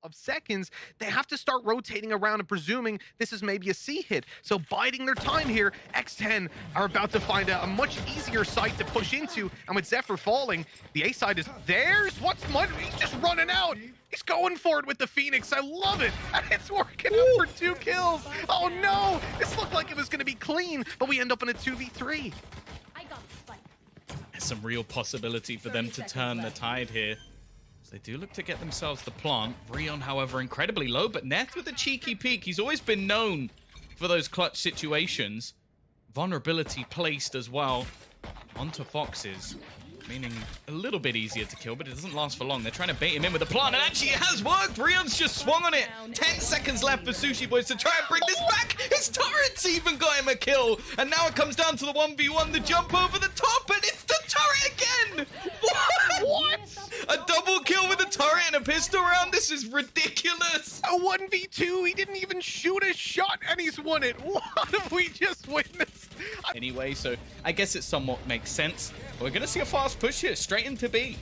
of seconds, they have to start rotating around and presuming this is maybe a C hit. So biding their time here, X10 are about to find a much easier site to push into, and with Zephyr falling, the A side is theirs. What's Munchkin? He's just running out. He's going for it with the Phoenix. I love it. And it's working out for 2 kills. Oh no, this looked like it was gonna be clean, but we end up in a 2v3. There's some real possibility for them to turn the tide here. They do look to get themselves the plant. Rion, however, incredibly low, but Neth with a cheeky peek. He's always been known for those clutch situations. Vulnerability placed as well onto foxz, meaning a little bit easier to kill, but it doesn't last for long. They're trying to bait him in with a plant, and actually it has worked. Rion's just swung on it. 10 seconds left for Sushiboys to try and bring this back. His turret's even got him a kill, and now it comes down to the 1v1, the jump over the top, and it's the turret again. What? A double kill with a turret and a pistol round? This is ridiculous. A 1v2, he didn't even shoot a shot, and he's won it. What have we just witnessed? Anyway, so I guess it somewhat makes sense. We're going to see a fast push here, straight into B.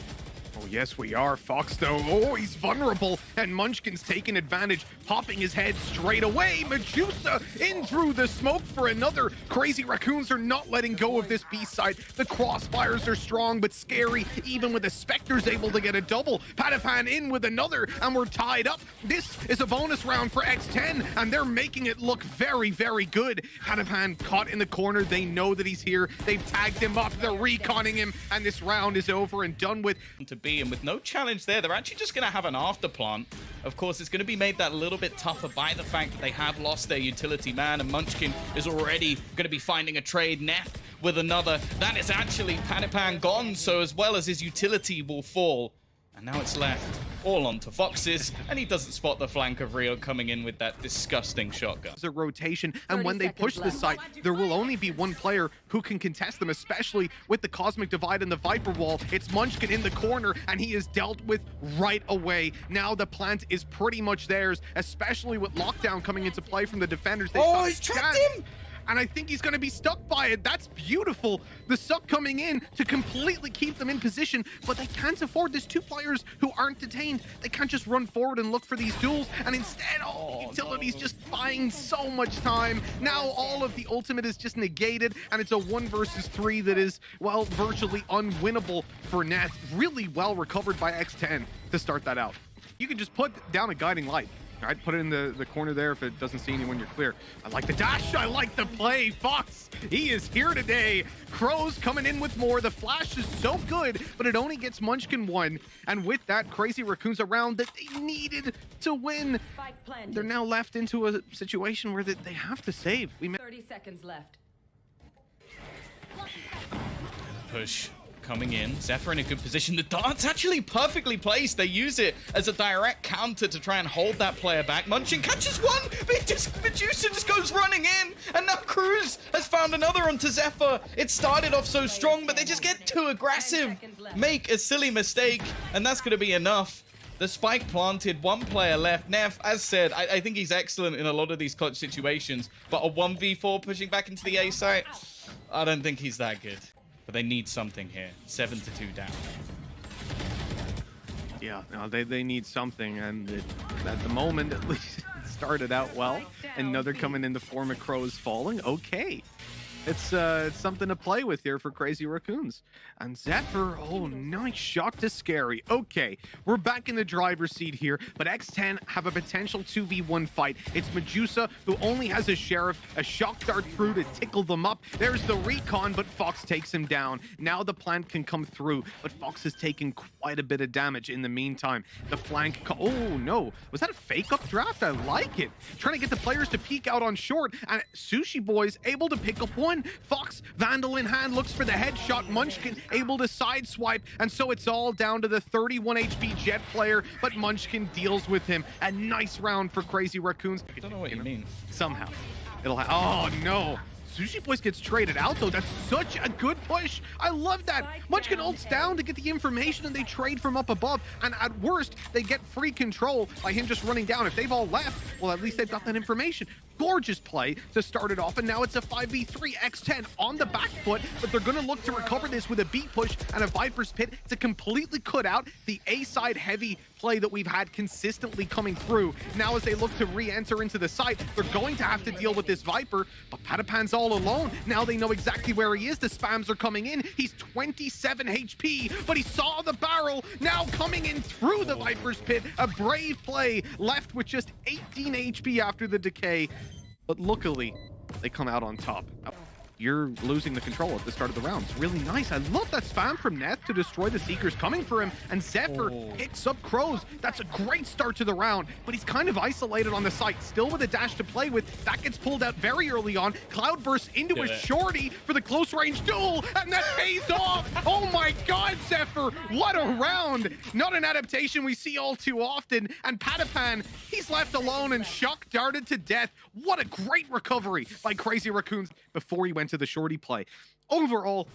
Oh, yes, we are. Fox, though. Oh, he's vulnerable. And Munchkin's taking advantage, popping his head straight away. Medusa in through the smoke for another. Crazy Raccoons are not letting go of this B side. The crossfires are strong, but scary. Even with the Spectres able to get a double. Patiphan in with another, and we're tied up. This is a bonus round for X10, and they're making it look very, very good. Patiphan caught in the corner. They know that he's here. They've tagged him up. They're reconning him, and this round is over and done with. To B, and with no challenge there, they're actually just going to have an after plant. Of course, it's going to be made that little bit tougher by the fact that they have lost their utility man, and Munchkin is already going to be finding a trade. Neth with another. That is actually Patiphan gone, so as well as his utility will fall. And now it's left all onto foxz, and he doesn't spot the flank of Rio coming in with that disgusting shotgun. It's a rotation, and when they push this site, there will only be one player who can contest them, especially with the Cosmic Divide and the Viper Wall. It's Munchkin in the corner, and he is dealt with right away. Now the plant is pretty much theirs, especially with lockdown coming into play from the defenders. Oh, he's trapped him! And I think he's going to be stuck by it. That's beautiful. The suck coming in to completely keep them in position, but they can't afford. There's 2 players who aren't detained. They can't just run forward and look for these duels, and instead, utility's just buying so much time. Now all of the ultimate is just negated, and it's a 1 versus 3 that is, well, virtually unwinnable for Neth. Really well recovered by X10 to start that out. You can just put down a guiding light. All right, put it in the corner there if it doesn't see anyone, you're clear. I like the dash, I like the play. Fox, he is here today. Crws coming in with more. The flash is so good, but it only gets Munchkin 1. And with that, Crazy Raccoons around that they needed to win. They're now left into a situation where they have to save. 30 seconds left. Push coming in. Zephyr in a good position. The dart's actually perfectly placed. They use it as a direct counter to try and hold that player back. Munchkin catches one, but Medusa just goes running in, and now Crws has found another onto Zephyr. It started off so strong, but they just get too aggressive, make a silly mistake, and that's going to be enough. The spike planted, 1 player left. Neth, as said, I think he's excellent in a lot of these clutch situations, but a 1v4 pushing back into the A site, I don't think he's that good. But they need something here. 7-2 down. Yeah, no, they need something, and at the moment, at least, it started out well. And now they're coming in the form of Crws falling. Okay. It's something to play with here for Crazy Raccoons. And Zephyr, oh, nice shot to sScary. Okay, we're back in the driver's seat here, but X10 have a potential 2v1 fight. It's Medusa, who only has a Sheriff, a shock dart through to tickle them up. There's the recon, but foxz takes him down. Now the plant can come through, but foxz has taken quite a bit of damage in the meantime. The flank, oh no, was that a fake updraft? I like it. Trying to get the players to peek out on short, and Sushiboys able to pick up 1. Fox, Vandal in hand, looks for the headshot. Munchkin able to sideswipe, and so it's all down to the 31 HP Jet player, but Munchkin deals with him. A nice round for Crazy Raccoons. I don't know what you mean. Somehow. Oh no. Sushiboys gets traded out, though. That's such a good push. I love that. Munchkin ults down to get the information, and they trade from up above. And at worst, they get free control by him just running down. If they've all left, well, at least they've got that information. Gorgeous play to start it off, and now it's a 5v3. X10 on the back foot, but they're going to look to recover this with a beat push and a Viper's Pit to completely cut out the A-side heavy play that we've had consistently coming through. Now as they look to re-enter into the site, they're going to have to deal with this Viper, but Patiphan's all alone. Now they know exactly where he is. The spams are coming in. He's 27 HP, but he saw the barrel now coming in through the Viper's pit. A brave play, left with just 18 HP after the decay, but luckily they come out on top. You're losing the control at the start of the round. It's really nice. I love that spam from Neth to destroy the Seekers coming for him, and Zephyr picks up Crws. That's a great start to the round, but he's kind of isolated on the site, still with a dash to play with. That gets pulled out very early on. Cloud bursts into a shorty for the close range duel, and that pays off. Oh my God, Zephyr, what a round. Not an adaptation we see all too often, and Patiphan, he's left alone and shock darted to death. What a great recovery by Crazy Raccoons before he went to the shorty play. Overall,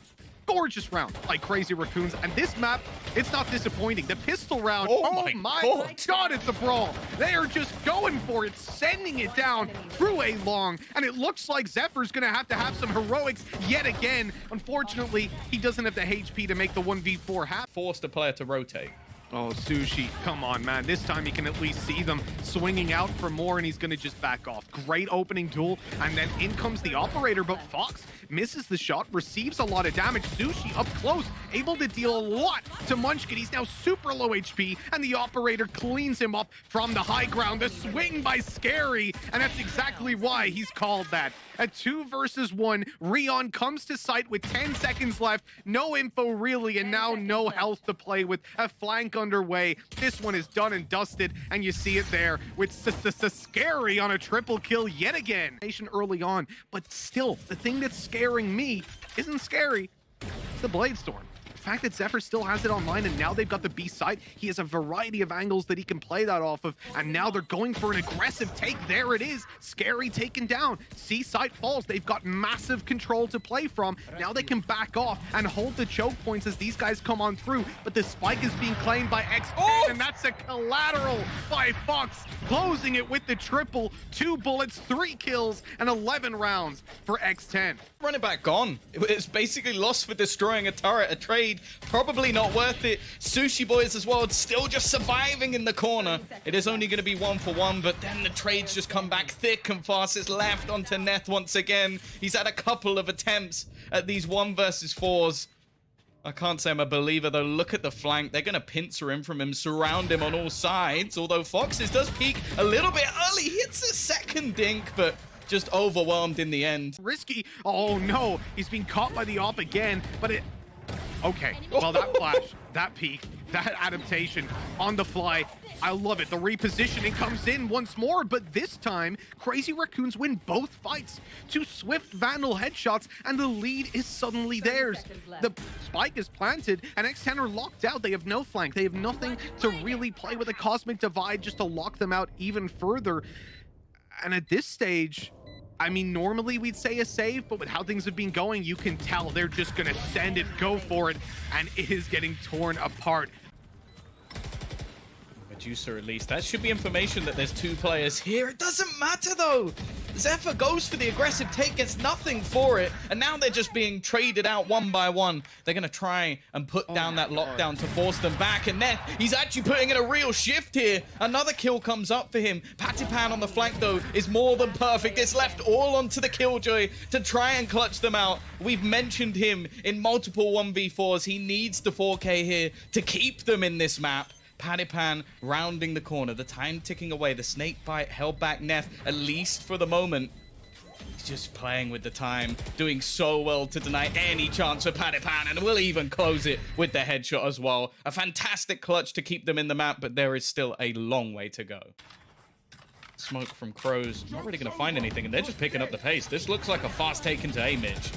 gorgeous round by Crazy Raccoons, and this map, it's not disappointing. The pistol round, oh my God, it's a brawl. They are just going for it, sending it down through a long, and it looks like Zephyr's gonna have to have some heroics yet again. Unfortunately, he doesn't have the HP to make the 1v4 happen. Forced a player to rotate. Oh, Sushi, come on, man. This time he can at least see them swinging out for more, and he's going to just back off. Great opening duel, and then in comes the operator, but foxz misses the shot, receives a lot of damage. Sushi up close, able to deal a lot to Munchkin. He's now super low HP, and the operator cleans him up from the high ground. The swing by sScary, and that's exactly why he's called that. A 2 versus 1, Rion comes to site with 10 seconds left. No info really, and now no health to play with. A flank underway. This one is done and dusted, and you see it there with sScary on a triple kill yet again. Early on, but still, the thing that's scaring me isn't scary. It's the Blade Storm. The fact that Zephyr still has it online, and now they've got the B side. He has a variety of angles that he can play that off of, and now they're going for an aggressive take. There it is. sScary taken down. C site falls. They've got massive control to play from. Now they can back off and hold the choke points as these guys come on through, but the spike is being claimed by X10, and that's a collateral by foxz, closing it with the triple. 2 bullets, 3 kills, and 11 rounds for X10. Run it back gone. It's basically lost for destroying a turret, a trade. Probably not worth it. Sushiboys as well, still just surviving in the corner. It is only going to be 1 for 1, but then the trades just come back thick and fast. It's left onto Neth once again. He's had a couple of attempts at these 1 versus 4s. I can't say I'm a believer, though. Look at the flank. They're going to pincer him from him, surround him on all sides. Although foxz does peek a little bit early. Hits a second dink, but just overwhelmed in the end. Risky. Oh, no. He's being caught by the op again, but it... Okay, well, that flash, that peek, that adaptation on the fly, I love it. The repositioning comes in once more, but this time, Crazy Raccoons win both fights. 2 swift Vandal headshots, and the lead is suddenly theirs. The spike is planted, and X10 are locked out. They have no flank. They have nothing to really play with a Cosmic Divide just to lock them out even further. And at this stage... I mean, normally we'd say a save, but with how things have been going, you can tell they're just gonna send it, go for it, and it is getting torn apart. Medusa at least. That should be information that there's 2 players here. It doesn't matter though. Zephyr goes for the aggressive take, gets nothing for it, and now they're just being traded out 1 by 1. They're going to try and put down that lockdown to force them back, and Neth, he's actually putting in a real shift here. Another kill comes up for him. Patiphan on the flank, though, is more than perfect. It's left all onto the Killjoy to try and clutch them out. We've mentioned him in multiple 1v4s. He needs the 4K here to keep them in this map. Patiphan rounding the corner, the time ticking away, the snake bite held back Neth, at least for the moment. He's just playing with the time, doing so well to deny any chance for Patiphan, and will even close it with the headshot as well. A fantastic clutch to keep them in the map, but there is still a long way to go. Smoke from Crws, not really going to find anything, and they're just picking up the pace. This looks like a fast take into A, Mitch.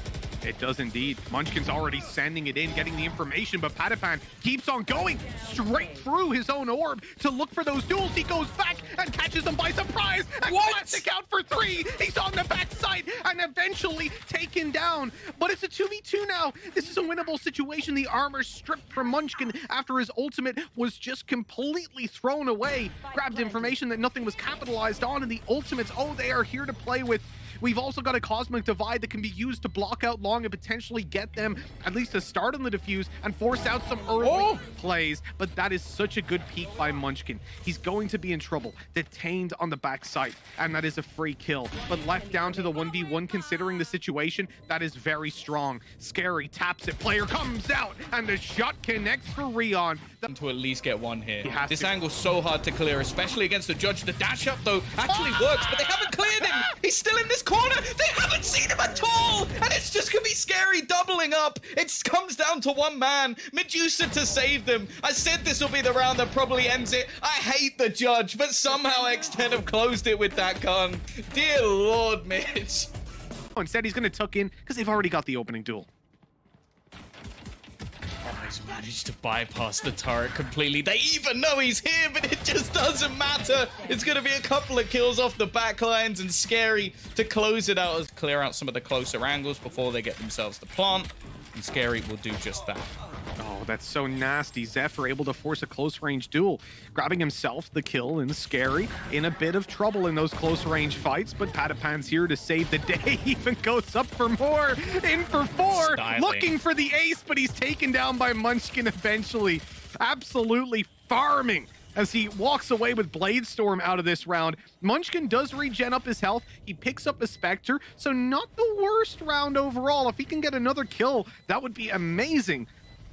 It does indeed. Munchkin's already sending it in, getting the information, but Patiphan keeps on going straight through his own orb to look for those duels. He goes back and catches them by surprise. And classic out for 3. He's on the backside and eventually taken down. But it's a 2v2 now. This is a winnable situation. The armor stripped from Munchkin after his ultimate was just completely thrown away. Grabbed information that nothing was capitalized on, and the ultimates, oh, they are here to play with. We've also got a Cosmic Divide that can be used to block out long and potentially get them at least a start on the defuse and force out some early plays. But that is such a good peek by Munchkin. He's going to be in trouble, detained on the backside, and that is a free kill. But left down to the 1v1, considering the situation, that is very strong. sScary taps it, player comes out, and the shot connects for Rion. To at least get one here. This to. angle's so hard to clear, especially against the judge. The dash up, though, actually works, but they haven't cleared him. He's still in this corner. They haven't seen him at all, and it's just gonna be sScary doubling up. It comes down to one man, Medusa, to save them. I said this will be the round that probably ends it. I hate the judge, but somehow X10 have closed it with that gun. Dear Lord, Mitch. Oh, instead, he's gonna tuck in because they've already got the opening duel. He's managed to bypass the turret completely. They even know he's here, but it just doesn't matter. It's going to be a couple of kills off the backlines and sScary to close it out, as clear out some of the closer angles before they get themselves the plant. And sScary will do just that. Oh, that's so nasty. Zephyr able to force a close-range duel, grabbing himself the kill, and sScary in a bit of trouble in those close-range fights, but Patiphan's here to save the day. Even goes up for more, in for 4, looking for the ace, but he's taken down by Munchkin eventually. Absolutely farming as he walks away with Blade Storm out of this round. Munchkin does regen up his health. He picks up a Spectre, so not the worst round overall. If he can get another kill, that would be amazing.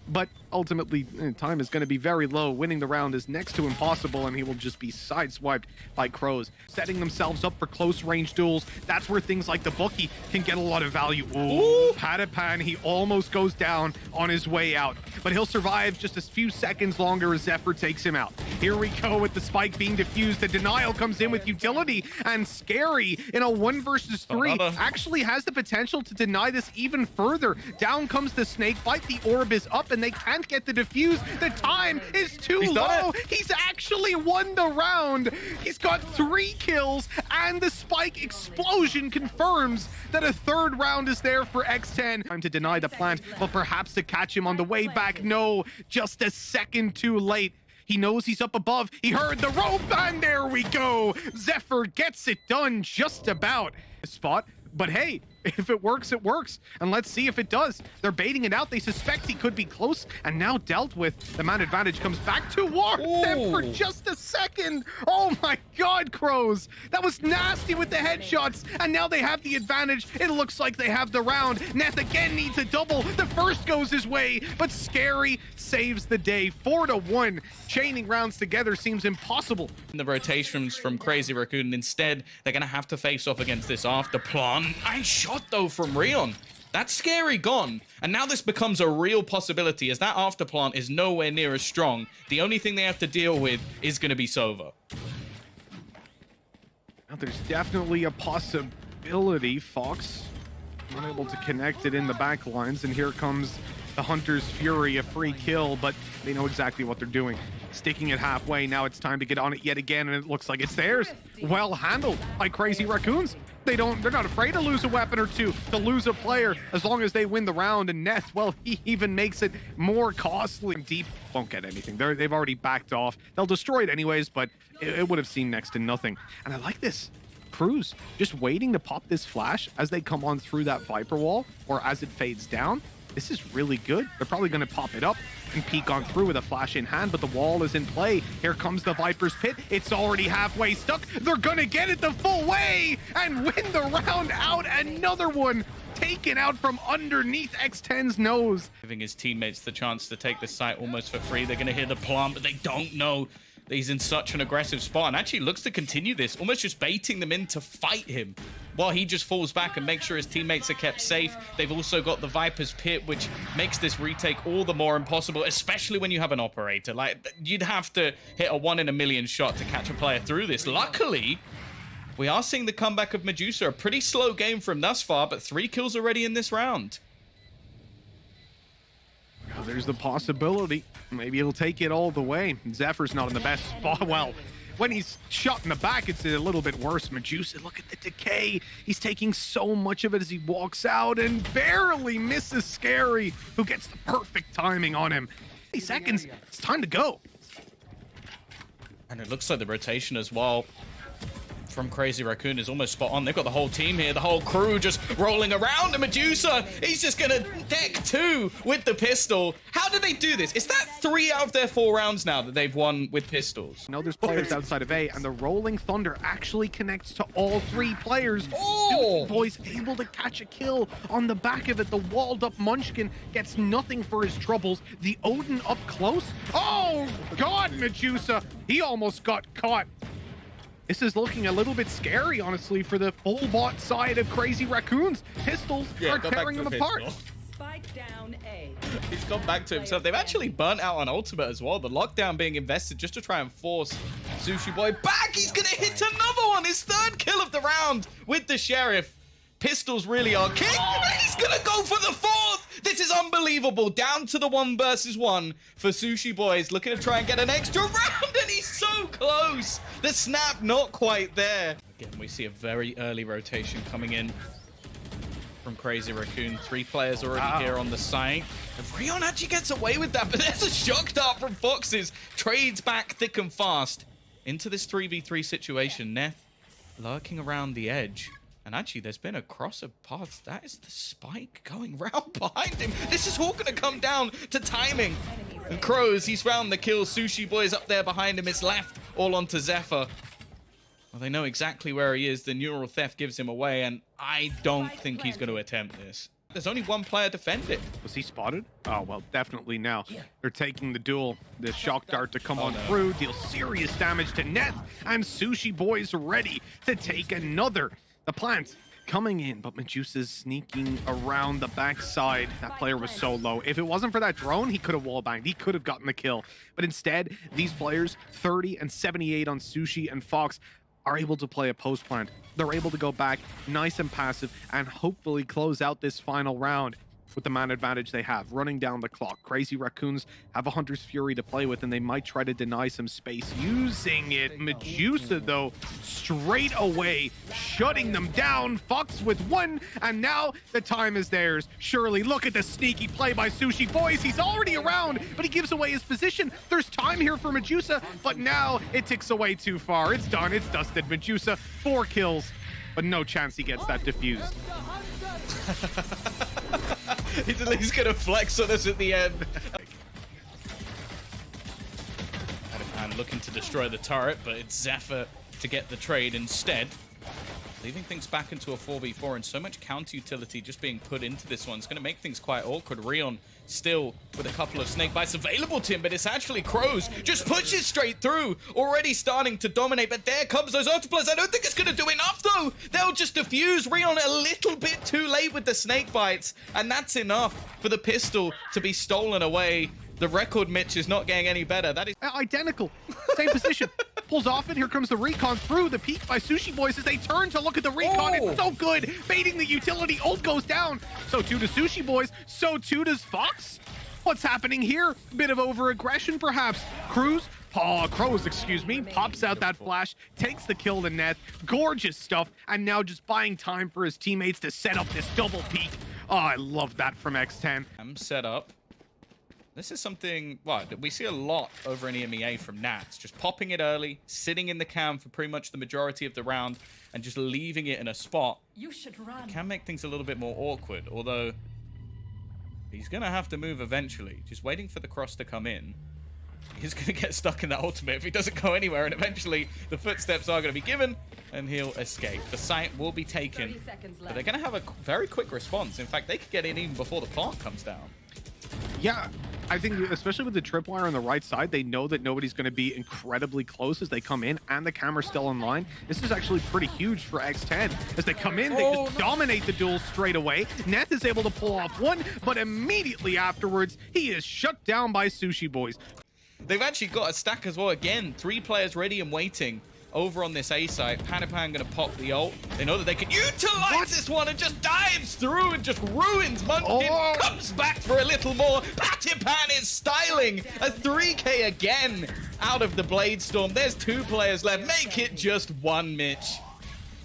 But ultimately, time is going to be very low. Winning the round is next to impossible, and he will just be sideswiped by Crws. Setting themselves up for close-range duels. That's where things like the bookie can get a lot of value. Ooh, Patiphan, he almost goes down on his way out. But he'll survive just a few seconds longer as Zephyr takes him out. Here we go with the spike being diffused. The denial comes in with utility, and sScary in a 1 versus 3 actually has the potential to deny this even further. Down comes the snake bite. The orb is up, and they can't get the defuse. The time is too low. He's actually won the round. He's got 3 kills, and the spike explosion confirms that a 3rd round is there for X10. Time to deny the plant, but perhaps to catch him on the way back. No, just a second too late. He knows he's up above. He heard the rope, and there we go. Zephyr gets it done just about. Spot. But hey, if it works, it works. And let's see if it does. They're baiting it out. They suspect he could be close and now dealt with. The man advantage comes back to warp them for just a second. Oh my God, Crws. That was nasty with the headshots. And now they have the advantage. It looks like they have the round. Neth again needs a double. The first goes his way, but sScary saves the day. 4-1. Chaining rounds together seems impossible. The rotations from Crazy Raccoon. Instead, they're going to have to face off against this after plant. Nice shot though from Rion. That's sScary gone. And now this becomes a real possibility, as that after plant is nowhere near as strong. The only thing they have to deal with is going to be Sova. Now there's definitely a possibility. foxz unable to connect it in the back lines, and here comes the Hunter's Fury, a free kill, but they know exactly what they're doing. Sticking it halfway, now it's time to get on it yet again, and it looks like it's theirs. Well handled by Crazy Raccoons. They're not afraid to lose a weapon or two, to lose a player, as long as they win the round. And neth, well, he even makes it more costly. Deep won't get anything. They've already backed off. They'll destroy it anyways, but it would have seen next to nothing. And I like this. Crws just waiting to pop this flash as they come on through that Viper wall, or as it fades down. This is really good. They're probably going to pop it up and peek on through with a flash in hand, but the wall is in play. Here comes the Viper's Pit. It's already halfway stuck. They're going to get it the full way and win the round out. Another one taken out from underneath X10's nose. Giving his teammates the chance to take the site almost for free. They're going to hear the plant, but they don't know that he's in such an aggressive spot, and actually looks to continue this, almost just baiting them in to fight him while he just falls back and makes sure his teammates are kept safe. They've also got the Viper's Pit, which makes this retake all the more impossible, especially when you have an operator. Like, you'd have to hit a 1 in a million shot to catch a player through this. Luckily, we are seeing the comeback of Medusa. A pretty slow game from thus far, but 3 kills already in this round. Well, there's the possibility. Maybe he'll take it all the way. Zephyr's not in the best spot. Well, when he's shot in the back, it's a little bit worse. Medusa, look at the decay. He's taking so much of it as he walks out and barely misses sScary, who gets the perfect timing on him. 30 seconds, it's time to go. And it looks like the rotation as well from Crazy Raccoon is almost spot on. They've got the whole team here, the whole crew just rolling around. And Medusa, he's just gonna deck 2 with the pistol. How did they do this? Is that 3 out of their 4 rounds now that they've won with pistols? No, there's players outside of A, and the Rolling Thunder actually connects to all 3 players. Oh! Boys able to catch a kill on the back of it. The walled up Munchkin gets nothing for his troubles. The Odin up close. Oh, God, Medusa. He almost got caught. This is looking a little bit scary, honestly, for the full bot side of Crazy Raccoons. Pistols are tearing them apart. Spike down A. He's gone back to himself. They've actually burnt out on ultimate as well. The lockdown being invested just to try and force Sushiboy back. He's going to hit another one. His 3rd kill of the round with the Sheriff. Pistols really are king. He's going to go for the 4th. This is unbelievable. Down to the 1 versus 1 for Sushiboys. Looking to try and get an extra round, and he's so close. The snap not quite there. Again, we see a very early rotation coming in from Crazy Raccoon. 3 players already here on the site. And Rion actually gets away with that, but there's a shock dart from foxz. Trades back thick and fast into this 3v3 situation. Neth lurking around the edge. And actually, there's been a crosser path. That is the spike going round behind him. This is all going to come down to timing. And Crws, he's found the kill. Sushiboys up there behind him. It's left all onto Zephyr. Well, they know exactly where he is. The neural theft gives him away, and I don't think he's going to attempt this. There's only 1 player defending. Was he spotted? Oh, well, definitely now. They're taking the duel. The shock dart to come on through, deal serious damage to Neth, and Sushiboys ready to take another. The plant coming in, but Medusa's sneaking around the backside. That player was so low. If it wasn't for that drone, he could have wallbanged. He could have gotten the kill. But instead, these players, 30 and 78 on Sushi and foxz, are able to play a post plant. They're able to go back nice and passive and hopefully close out this final round with the man advantage they have, running down the clock. Crazy Raccoons have a Hunter's Fury to play with, and they might try to deny some space using it. Medusa, though, straight away, shutting them down. foxz with 1, and now the time is theirs. Surely, look at the sneaky play by Sushiboys. He's already around, but he gives away his position. There's time here for Medusa, but now it ticks away too far. It's done. It's dusted. Medusa, 4 kills, but no chance he gets that defused. He's at least going to flex on us at the end. Patiphan looking to destroy the turret, but it's Zephyr to get the trade instead. Leaving things back into a 4v4, and so much counter utility just being put into this one. It's going to make things quite awkward. Rion still with a couple of snake bites available to him, but it's actually Crws. Just pushes straight through, already starting to dominate, but there comes those autoplays. I don't think it's going to do enough, though. They'll just defuse Rion a little bit too late with the snake bites, and that's enough for the pistol to be stolen away. The record, Mitch, is not getting any better. That is identical. Same position. Pulls off it. Here comes the recon through. The peek by Sushiboys as they turn to look at the recon. Oh. It's so good. Baiting the utility. Ult goes down. So too does Sushiboys. So too does foxz. What's happening here? Bit of over-aggression, perhaps. Crws, excuse me, pops out that flash, takes the kill to Neth. Gorgeous stuff. And now just buying time for his teammates to set up this double peek. Oh, I love that from X10. I'm set up. This is something, well, we see a lot over in EMEA from Nats. Just popping it early, sitting in the cam for pretty much the majority of the round, and just leaving it in a spot. You should run. Can make things a little bit more awkward, although he's going to have to move eventually. Just waiting for the cross to come in. He's going to get stuck in that ultimate if he doesn't go anywhere, and eventually the footsteps are going to be given, and he'll escape. The site will be taken, but they're going to have a very quick response. In fact, they could get in even before the plant comes down. Yeah, I think especially with the tripwire on the right side, they know that nobody's going to be incredibly close as they come in, and the camera's still online. This is actually pretty huge for X10. As they come in, they just dominate the duel straight away. Neth is able to pull off 1, but immediately afterwards, he is shut down by Sushiboys. They've actually got a stack as well. Again, 3 players ready and waiting over on this A site. Patiphan going to pop the ult. They know that they can utilize this one and just dives through and just ruins Munchkin. Comes back for a little more. Patiphan is styling a 3K again out of the Blade Storm. There's 2 players left. Make it just 1, Mitch.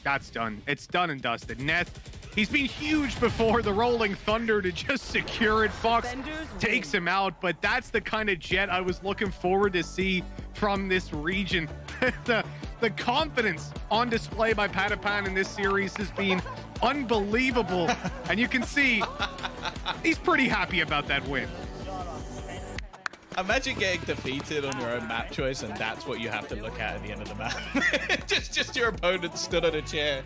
That's done. It's done and dusted. Neth, he's been huge before the Rolling Thunder to just secure it. foxz takes him out, but that's the kind of jet I was looking forward to see from this region. The confidence on display by Patiphan in this series has been unbelievable. And you can see he's pretty happy about that win. Imagine getting defeated on your own map choice, and that's what you have to look at the end of the map. just your opponent stood on a chair